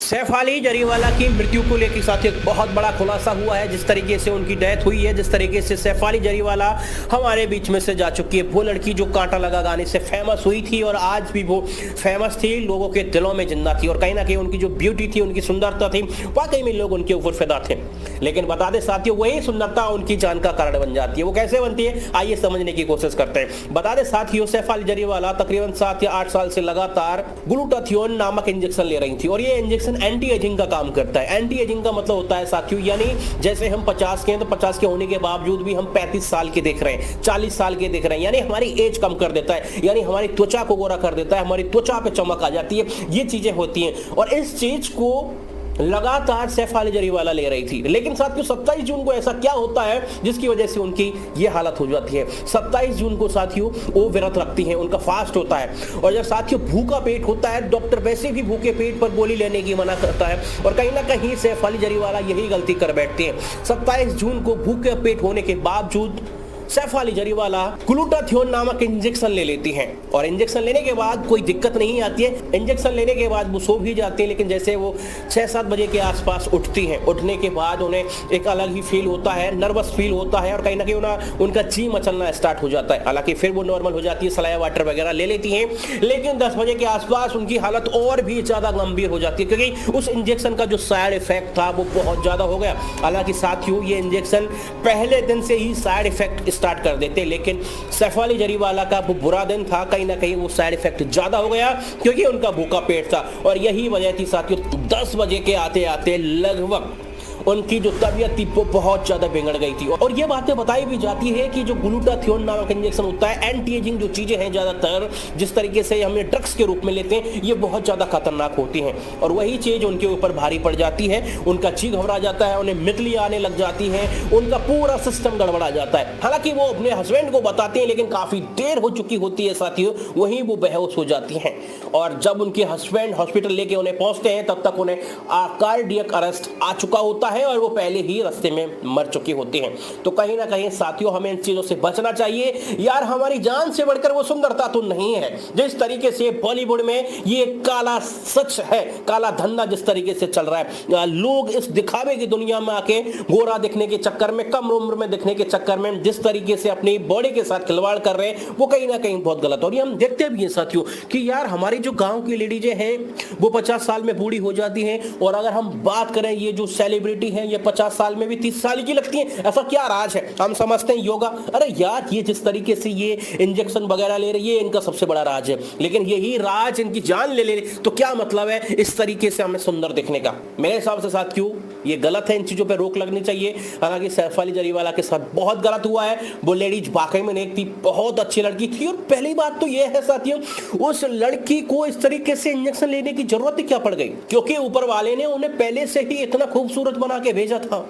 सैफ अली जरीवाला की मृत्यु को लेकर साथ एक बहुत बड़ा खुलासा हुआ है। जिस तरीके से उनकी डेथ हुई है, जिस तरीके से सैफ अली जरीवाला हमारे बीच में से जा चुकी है। वो लड़की जो कांटा लगा गाने से फेमस हुई थी और आज भी वो फेमस थी, लोगों के दिलों में जिंदा थी और कहीं ना कहीं उनकी जो ब्यूटी थी, उनकी सुंदरता थी, वाकई में लोग उनके ऊपर फिदा थे। लेकिन बता दें साथियों, वही सुंदरता उनकी जान का कारण बन जाती है। वो कैसे बनती है, आइए समझने की कोशिश करते हैं। बता दें साथियों, सैफ अली जरीवाला तकरीबन 7 या 8 साल से लगातार ग्लूटाथियोन नामक इंजेक्शन ले रही थी और ये इंजेक्शन एंटी एजिंग का काम करता है। एंटी एजिंग का मतलब होता है साथियों, यानी जैसे हम 50 के हैं तो 50 के होने के बावजूद भी हम 35 साल के दिख रहे हैं, 40 साल के दिख रहे हैं, यानी हमारी एज कम कर देता है, यानी हमारी त्वचा को गोरा कर देता है, हमारी त्वचा पे चमक आ जाती है। ये चीजें होती हैं और इस चीज को लगातार सैफ अली जरीवाला ले रही थी। लेकिन साथियों 27 जून को ऐसा क्या होता है जिसकी वजह से उनकी ये हालत हो जाती है। 27 जून को साथियों वो व्रत रखती हैं, उनका फास्ट होता है और जब साथियों भूखा पेट होता है, डॉक्टर वैसे भी भूखे पेट पर गोली लेने की मना करता है और कहीं ना कहीं सैफ अली जरीवाला यही गलती कर बैठते हैं। 27 जून को भूखे पेट होने के बावजूद सैफ अली जरीवाला ग्लूटाथियोन नामक इंजेक्शन ले लेती हैं और इंजेक्शन लेने के बाद कोई दिक्कत नहीं आती है। इंजेक्शन लेने के बाद वो सो भी जाती है, लेकिन जैसे वो 6-7 बजे के आसपास उठती हैं, उठने के बाद उन्हें एक अलग ही फील होता है, नर्वस फील होता है और कहीं ना कहीं उनका जी मचलना स्टार्ट हो जाता है। हालांकि फिर वो नॉर्मल हो जाती है, सलाया वाटर वगैरह ले लेती हैं, लेकिन 10 बजे के आसपास उनकी हालत और भी ज्यादा गंभीर हो जाती है क्योंकि उस इंजेक्शन का जो साइड इफेक्ट था वो बहुत ज्यादा हो गया। हालांकि साथियों ये इंजेक्शन पहले दिन से ही साइड इफेक्ट स्टार्ट कर देते, लेकिन सैफ अली जरीवाला का वो बुरा दिन था, कहीं ना कहीं वो साइड इफेक्ट ज्यादा हो गया क्योंकि उनका भूखा पेट था और यही वजह थी साथियों 10 बजे के आते आते लगभग उनकी जो तबीयत थी वो बहुत ज्यादा बिगड़ गई थी। और ये बातें बताई भी जाती है कि जो ग्लूटाथियोन नामक इंजेक्शन होता है, एंटी एजिंग जो चीजें हैं ज्यादातर जिस तरीके से हमें ड्रग्स के रूप में लेते हैं, ये बहुत ज्यादा खतरनाक होती हैं और वही चीज उनके ऊपर भारी पड़ जाती है। उनका जी घबरा जाता है, उन्हें मितली आने लग जाती है, उनका पूरा सिस्टम गड़बड़ा जाता है। हालांकि वो अपने हस्बैंड को बताते हैं, लेकिन काफी देर हो चुकी होती है साथियों, वहीं वो बेहोश हो जाती हैं और जब उनके हस्बैंड हॉस्पिटल लेके उन्हें पहुंचते हैं तब तक उन्हें कार्डियक अरेस्ट आ चुका होता है और वो पहले ही रास्ते में मर चुके होते हैं। तो कहीं ना कहीं साथियों हमें इन चीजों से बचना चाहिए। यार हमारी जान से बढ़कर वो सुंदरता तो नहीं है। जिस तरीके से बॉलीवुड में ये काला सच है, काला धंधा जिस तरीके से चल रहा है, लोग इस दिखावे की दुनिया में आके गोरा दिखने के चक्कर में, कम उम्र में दिखने के चक्कर में जिस तरीके से अपनी बॉडी के साथ खिलवाड़ कर रहे हैं, वो कहीं ना कहीं बहुत गलत है। और ये हम देखते भी हैं साथियों कि यार हमारी जो गांव की लेडीजें हैं वो 50 साल में बूढ़ी हो जाती हैं और अगर हम बात करें ये जो सेलिब्रिटी है ये 50 साल में भी 30 साल की लगती है। ऐसा क्या राज है? हम समझते हैं योगा, अरे यार ये जिस तरीके से ये इंजेक्शन वगैरह ले रही है इनका सबसे बड़ा राज है, लेकिन यही राज इनकी जान ले ले तो क्या मतलब है इस तरीके से हमें सुंदर दिखने का? मेरे हिसाब से साथियों ये गलत है, इन चीजों पे रोक लगनी चाहिए। हालांकि सैफ अली जरीवाला के साथ बहुत गलत हुआ है। वो लेडीज वाकई में नेक थी, बहुत अच्छी लड़की थी और पहली बात तो ये है साथियों उस लड़की को इस तरीके से इंजेक्शन लेने की जरूरत क्या पड़ गई? क्योंकि ऊपर वाले ने उन्हें पहले से ही इतना खूबसूरत बना के भेजा था।